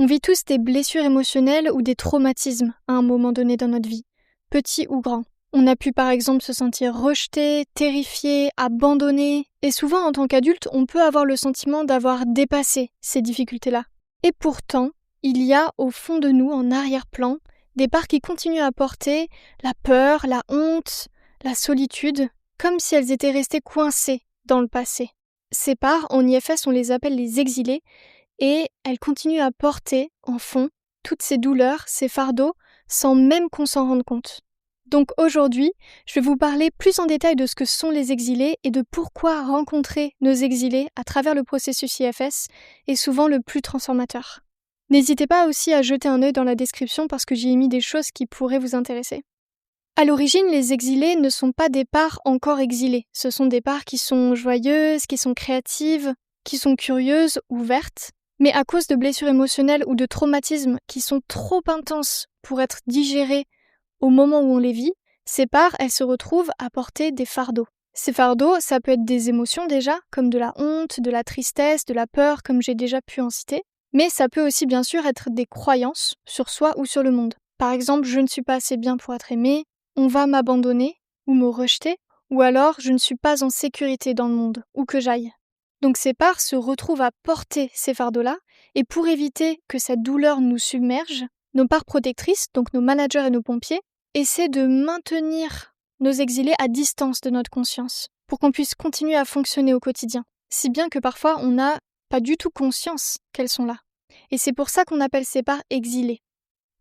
On vit tous des blessures émotionnelles ou des traumatismes à un moment donné dans notre vie, petits ou grands. On a pu par exemple se sentir rejeté, terrifié, abandonné, et souvent en tant qu'adulte, on peut avoir le sentiment d'avoir dépassé ces difficultés-là. Et pourtant, il y a au fond de nous, en arrière-plan, des parts qui continuent à porter la peur, la honte, la solitude, comme si elles étaient restées coincées dans le passé. Ces parts, en IFS, on les appelle les exilés, et elles continuent à porter, en fond, toutes ces douleurs, ces fardeaux, sans même qu'on s'en rende compte. Donc aujourd'hui, je vais vous parler plus en détail de ce que sont les exilés et de pourquoi rencontrer nos exilés à travers le processus IFS est souvent le plus transformateur. N'hésitez pas aussi à jeter un œil dans la description parce que j'y ai mis des choses qui pourraient vous intéresser. À l'origine, les exilés ne sont pas des parts encore exilées. Ce sont des parts qui sont joyeuses, qui sont créatives, qui sont curieuses, ouvertes. Mais à cause de blessures émotionnelles ou de traumatismes qui sont trop intenses pour être digérés au moment où on les vit, ces parts, elles se retrouvent à porter des fardeaux. Ces fardeaux, ça peut être des émotions déjà, comme de la honte, de la tristesse, de la peur, comme j'ai déjà pu en citer. Mais ça peut aussi bien sûr être des croyances sur soi ou sur le monde. Par exemple, je ne suis pas assez bien pour être aimé, on va m'abandonner ou me rejeter, ou alors je ne suis pas en sécurité dans le monde, où que j'aille. Donc ces parts se retrouvent à porter ces fardeaux-là, et pour éviter que cette douleur nous submerge, nos parts protectrices, donc nos managers et nos pompiers, essaient de maintenir nos exilés à distance de notre conscience, pour qu'on puisse continuer à fonctionner au quotidien, si bien que parfois on n'a pas du tout conscience qu'elles sont là. Et c'est pour ça qu'on appelle ces parts exilées.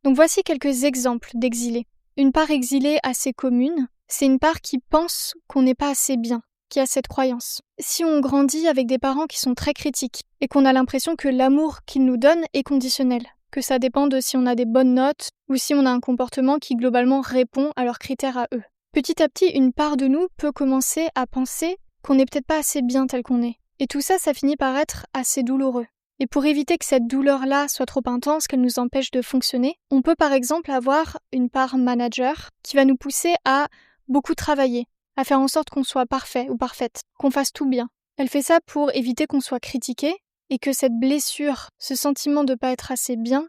Donc voici quelques exemples d'exilés. Une part exilée assez commune, c'est une part qui pense qu'on n'est pas assez bien, qui a cette croyance. Si on grandit avec des parents qui sont très critiques et qu'on a l'impression que l'amour qu'ils nous donnent est conditionnel, que ça dépend de si on a des bonnes notes ou si on a un comportement qui globalement répond à leurs critères à eux. Petit à petit, une part de nous peut commencer à penser qu'on n'est peut-être pas assez bien tel qu'on est. Et tout ça, ça finit par être assez douloureux. Et pour éviter que cette douleur-là soit trop intense, qu'elle nous empêche de fonctionner, on peut par exemple avoir une part manager qui va nous pousser à beaucoup travailler, à faire en sorte qu'on soit parfait ou parfaite, qu'on fasse tout bien. Elle fait ça pour éviter qu'on soit critiqué et que cette blessure, ce sentiment de ne pas être assez bien,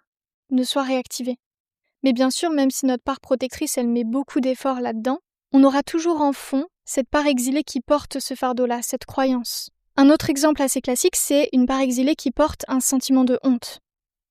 ne soit réactivé. Mais bien sûr, même si notre part protectrice, elle met beaucoup d'efforts là-dedans, on aura toujours en fond cette part exilée qui porte ce fardeau-là, cette croyance. Un autre exemple assez classique, c'est une part exilée qui porte un sentiment de honte.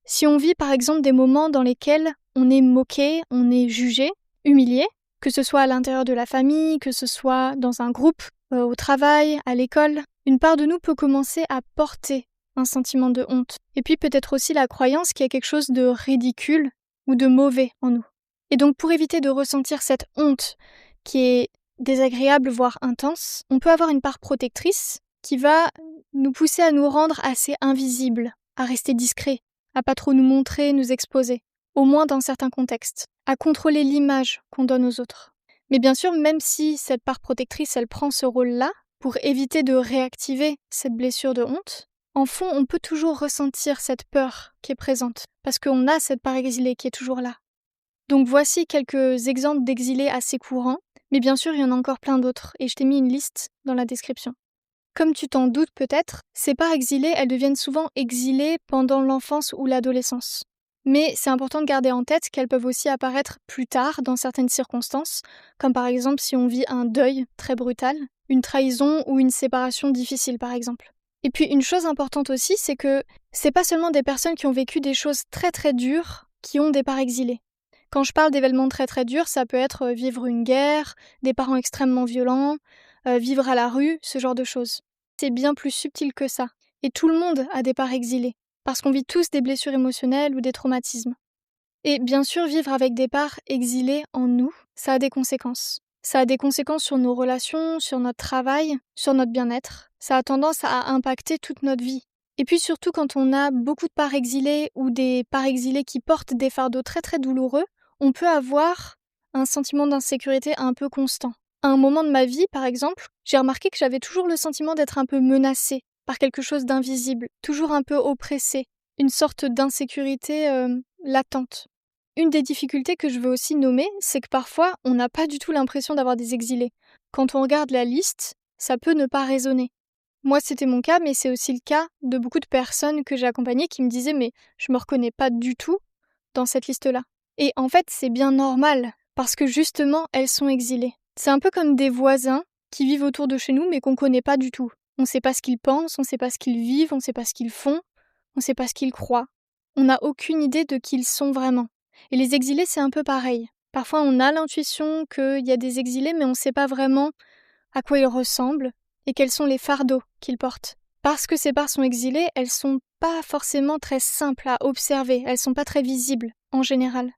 Si on vit par exemple des moments dans lesquels on est moqué, on est jugé, humilié, que ce soit à l'intérieur de la famille, que ce soit dans un groupe, au travail, à l'école, une part de nous peut commencer à porter un sentiment de honte. Et puis peut-être aussi la croyance qu'il y a quelque chose de ridicule ou de mauvais en nous. Et donc pour éviter de ressentir cette honte qui est désagréable, voire intense, on peut avoir une part protectrice qui va nous pousser à nous rendre assez invisibles, à rester discrets, à pas trop nous montrer, nous exposer, au moins dans certains contextes, à contrôler l'image qu'on donne aux autres. Mais bien sûr, même si cette part protectrice, elle prend ce rôle-là, pour éviter de réactiver cette blessure de honte, en fond, on peut toujours ressentir cette peur qui est présente, parce qu'on a cette part exilée qui est toujours là. Donc voici quelques exemples d'exilés assez courants, mais bien sûr, il y en a encore plein d'autres, et je t'ai mis une liste dans la description. Comme tu t'en doutes peut-être, ces parts exilées, elles deviennent souvent exilées pendant l'enfance ou l'adolescence. Mais c'est important de garder en tête qu'elles peuvent aussi apparaître plus tard dans certaines circonstances, comme par exemple si on vit un deuil très brutal, une trahison ou une séparation difficile par exemple. Et puis une chose importante aussi, c'est que c'est pas seulement des personnes qui ont vécu des choses très très dures qui ont des parts exilées. Quand je parle d'événements très très durs, ça peut être vivre une guerre, des parents extrêmement violents, vivre à la rue, ce genre de choses. C'est bien plus subtil que ça. Et tout le monde a des parts exilées, parce qu'on vit tous des blessures émotionnelles ou des traumatismes. Et bien sûr, vivre avec des parts exilées en nous, ça a des conséquences. Ça a des conséquences sur nos relations, sur notre travail, sur notre bien-être. Ça a tendance à impacter toute notre vie. Et puis surtout quand on a beaucoup de parts exilées ou des parts exilées qui portent des fardeaux très très douloureux, on peut avoir un sentiment d'insécurité un peu constant. À un moment de ma vie, par exemple, j'ai remarqué que j'avais toujours le sentiment d'être un peu menacée par quelque chose d'invisible, toujours un peu oppressée, une sorte d'insécurité latente. Une des difficultés que je veux aussi nommer, c'est que parfois, on n'a pas du tout l'impression d'avoir des exilés. Quand on regarde la liste, ça peut ne pas résonner. Moi, c'était mon cas, mais c'est aussi le cas de beaucoup de personnes que j'ai accompagnées qui me disaient « mais je me reconnais pas du tout dans cette liste-là ». Et en fait, c'est bien normal, parce que justement, elles sont exilées. C'est un peu comme des voisins qui vivent autour de chez nous, mais qu'on connaît pas du tout. On sait pas ce qu'ils pensent, on sait pas ce qu'ils vivent, on sait pas ce qu'ils font, on sait pas ce qu'ils croient. On n'a aucune idée de qui ils sont vraiment. Et les exilés, c'est un peu pareil. Parfois, on a l'intuition qu'il y a des exilés, mais on sait pas vraiment à quoi ils ressemblent et quels sont les fardeaux qu'ils portent. Parce que ces parts sont exilées, elles sont pas forcément très simples à observer, elles sont pas très visibles, en général.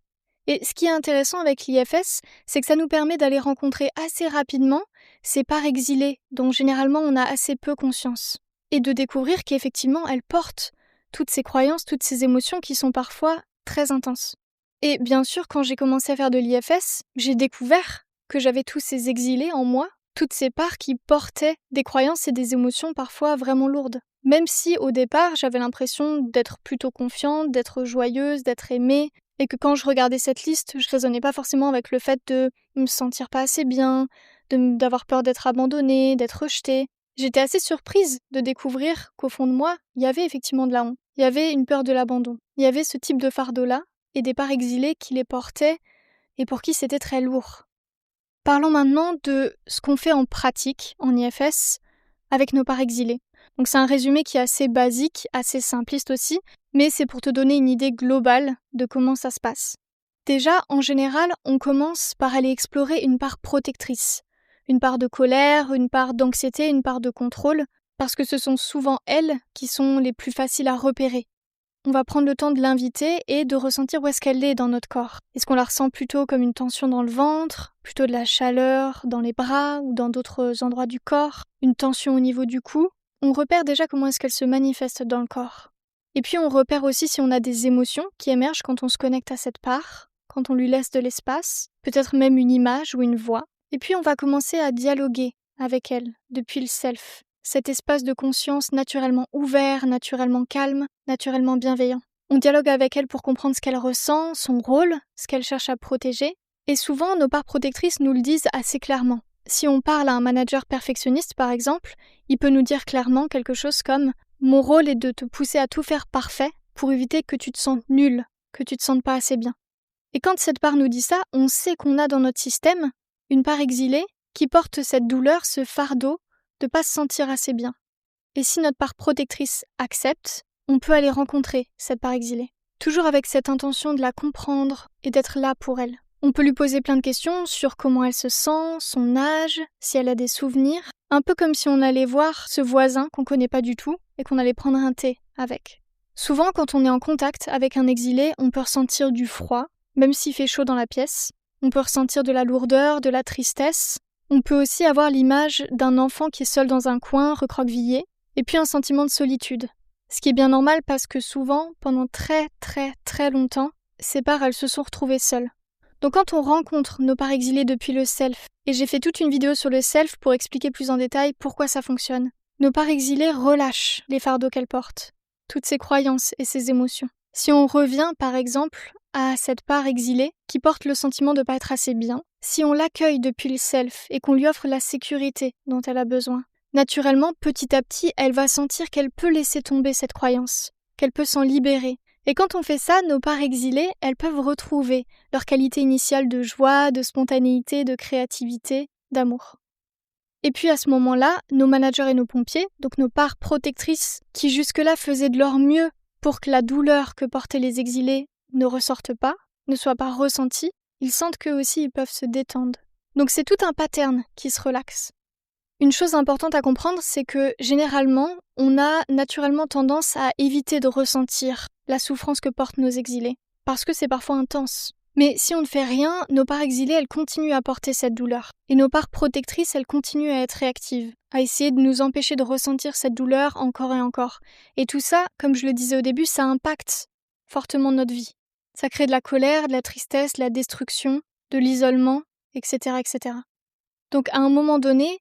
Et ce qui est intéressant avec l'IFS, c'est que ça nous permet d'aller rencontrer assez rapidement ces parts exilées dont généralement on a assez peu conscience. Et de découvrir qu'effectivement elles portent toutes ces croyances, toutes ces émotions qui sont parfois très intenses. Et bien sûr, quand j'ai commencé à faire de l'IFS, j'ai découvert que j'avais tous ces exilés en moi, toutes ces parts qui portaient des croyances et des émotions parfois vraiment lourdes. Même si au départ, j'avais l'impression d'être plutôt confiante, d'être joyeuse, d'être aimée, et que quand je regardais cette liste, je raisonnais pas forcément avec le fait de me sentir pas assez bien, d'avoir peur d'être abandonnée, d'être rejetée. J'étais assez surprise de découvrir qu'au fond de moi, il y avait effectivement de la honte. Il y avait une peur de l'abandon. Il y avait ce type de fardeau-là, et des parts exilées qui les portaient, et pour qui c'était très lourd. Parlons maintenant de ce qu'on fait en pratique, en IFS, avec nos parts exilées. Donc c'est un résumé qui est assez basique, assez simpliste aussi, mais c'est pour te donner une idée globale de comment ça se passe. Déjà, en général, on commence par aller explorer une part protectrice, une part de colère, une part d'anxiété, une part de contrôle, parce que ce sont souvent elles qui sont les plus faciles à repérer. On va prendre le temps de l'inviter et de ressentir où est-ce qu'elle est dans notre corps. Est-ce qu'on la ressent plutôt comme une tension dans le ventre, plutôt de la chaleur dans les bras ou dans d'autres endroits du corps, une tension au niveau du cou? On repère déjà comment est-ce qu'elle se manifeste dans le corps. Et puis on repère aussi si on a des émotions qui émergent quand on se connecte à cette part, quand on lui laisse de l'espace, peut-être même une image ou une voix. Et puis on va commencer à dialoguer avec elle depuis le self. Cet espace de conscience naturellement ouvert, naturellement calme, naturellement bienveillant. On dialogue avec elle pour comprendre ce qu'elle ressent, son rôle, ce qu'elle cherche à protéger. Et souvent, nos parts protectrices nous le disent assez clairement. Si on parle à un manager perfectionniste, par exemple, il peut nous dire clairement quelque chose comme « Mon rôle est de te pousser à tout faire parfait pour éviter que tu te sentes nul, que tu te sentes pas assez bien. » Et quand cette part nous dit ça, on sait qu'on a dans notre système une part exilée qui porte cette douleur, ce fardeau, de pas se sentir assez bien. Et si notre part protectrice accepte, on peut aller rencontrer cette part exilée. Toujours avec cette intention de la comprendre et d'être là pour elle. On peut lui poser plein de questions sur comment elle se sent, son âge, si elle a des souvenirs. Un peu comme si on allait voir ce voisin qu'on connaît pas du tout et qu'on allait prendre un thé avec. Souvent, quand on est en contact avec un exilé, on peut ressentir du froid, même s'il fait chaud dans la pièce. On peut ressentir de la lourdeur, de la tristesse. On peut aussi avoir l'image d'un enfant qui est seul dans un coin, recroquevillé, et puis un sentiment de solitude. Ce qui est bien normal parce que souvent, pendant très longtemps, ces parts, elles se sont retrouvées seules. Donc quand on rencontre nos parts exilées depuis le self, et j'ai fait toute une vidéo sur le self pour expliquer plus en détail pourquoi ça fonctionne, nos parts exilées relâchent les fardeaux qu'elles portent, toutes ces croyances et ces émotions. Si on revient, par exemple, à cette part exilée qui porte le sentiment de ne pas être assez bien, si on l'accueille depuis le self et qu'on lui offre la sécurité dont elle a besoin, naturellement, petit à petit, elle va sentir qu'elle peut laisser tomber cette croyance, qu'elle peut s'en libérer. Et quand on fait ça, nos parts exilées, elles peuvent retrouver leur qualité initiale de joie, de spontanéité, de créativité, d'amour. Et puis à ce moment-là, nos managers et nos pompiers, donc nos parts protectrices qui jusque-là faisaient de leur mieux pour que la douleur que portaient les exilés ne ressorte pas, ne soit pas ressentie, ils sentent qu'eux aussi ils peuvent se détendre. Donc c'est tout un pattern qui se relaxe. Une chose importante à comprendre, c'est que généralement, on a naturellement tendance à éviter de ressentir la souffrance que portent nos exilés, parce que c'est parfois intense. Mais si on ne fait rien, nos parts exilées, elles continuent à porter cette douleur. Et nos parts protectrices, elles continuent à être réactives, à essayer de nous empêcher de ressentir cette douleur encore et encore. Et tout ça, comme je le disais au début, ça impacte fortement notre vie. Ça crée de la colère, de la tristesse, de la destruction, de l'isolement, etc., etc. Donc à un moment donné,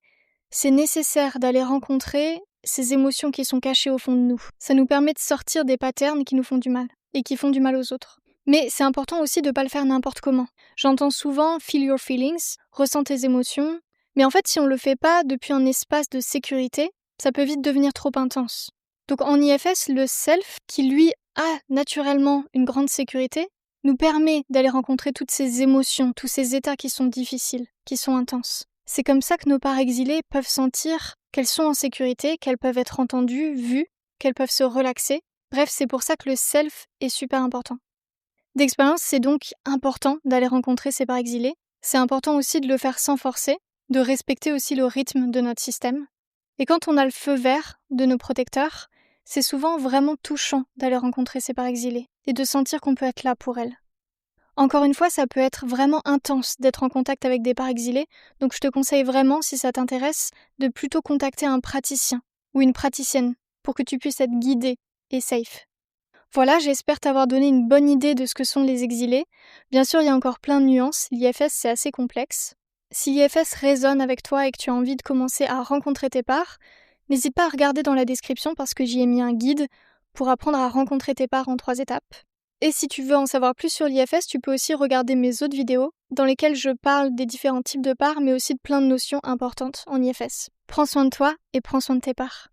c'est nécessaire d'aller rencontrer ces émotions qui sont cachées au fond de nous. Ça nous permet de sortir des patterns qui nous font du mal et qui font du mal aux autres. Mais c'est important aussi de ne pas le faire n'importe comment. J'entends souvent « feel your feelings », « ressens tes émotions ». Mais en fait, si on ne le fait pas depuis un espace de sécurité, ça peut vite devenir trop intense. Donc en IFS, le self, qui lui a naturellement une grande sécurité, nous permet d'aller rencontrer toutes ces émotions, tous ces états qui sont difficiles, qui sont intenses. C'est comme ça que nos parts exilées peuvent sentir qu'elles sont en sécurité, qu'elles peuvent être entendues, vues, qu'elles peuvent se relaxer. Bref, c'est pour ça que le self est super important. D'expérience, c'est donc important d'aller rencontrer ces parts exilées. C'est important aussi de le faire sans forcer, de respecter aussi le rythme de notre système. Et quand on a le feu vert de nos protecteurs, c'est souvent vraiment touchant d'aller rencontrer ces parts exilées et de sentir qu'on peut être là pour elles. Encore une fois, ça peut être vraiment intense d'être en contact avec des parts exilées, donc je te conseille vraiment, si ça t'intéresse, de plutôt contacter un praticien ou une praticienne pour que tu puisses être guidé et safe. Voilà, j'espère t'avoir donné une bonne idée de ce que sont les exilés. Bien sûr, il y a encore plein de nuances, l'IFS c'est assez complexe. Si l'IFS résonne avec toi et que tu as envie de commencer à rencontrer tes parts, n'hésite pas à regarder dans la description parce que j'y ai mis un guide pour apprendre à rencontrer tes parts en 3 étapes. Et si tu veux en savoir plus sur l'IFS, tu peux aussi regarder mes autres vidéos dans lesquelles je parle des différents types de parts mais aussi de plein de notions importantes en IFS. Prends soin de toi et prends soin de tes parts.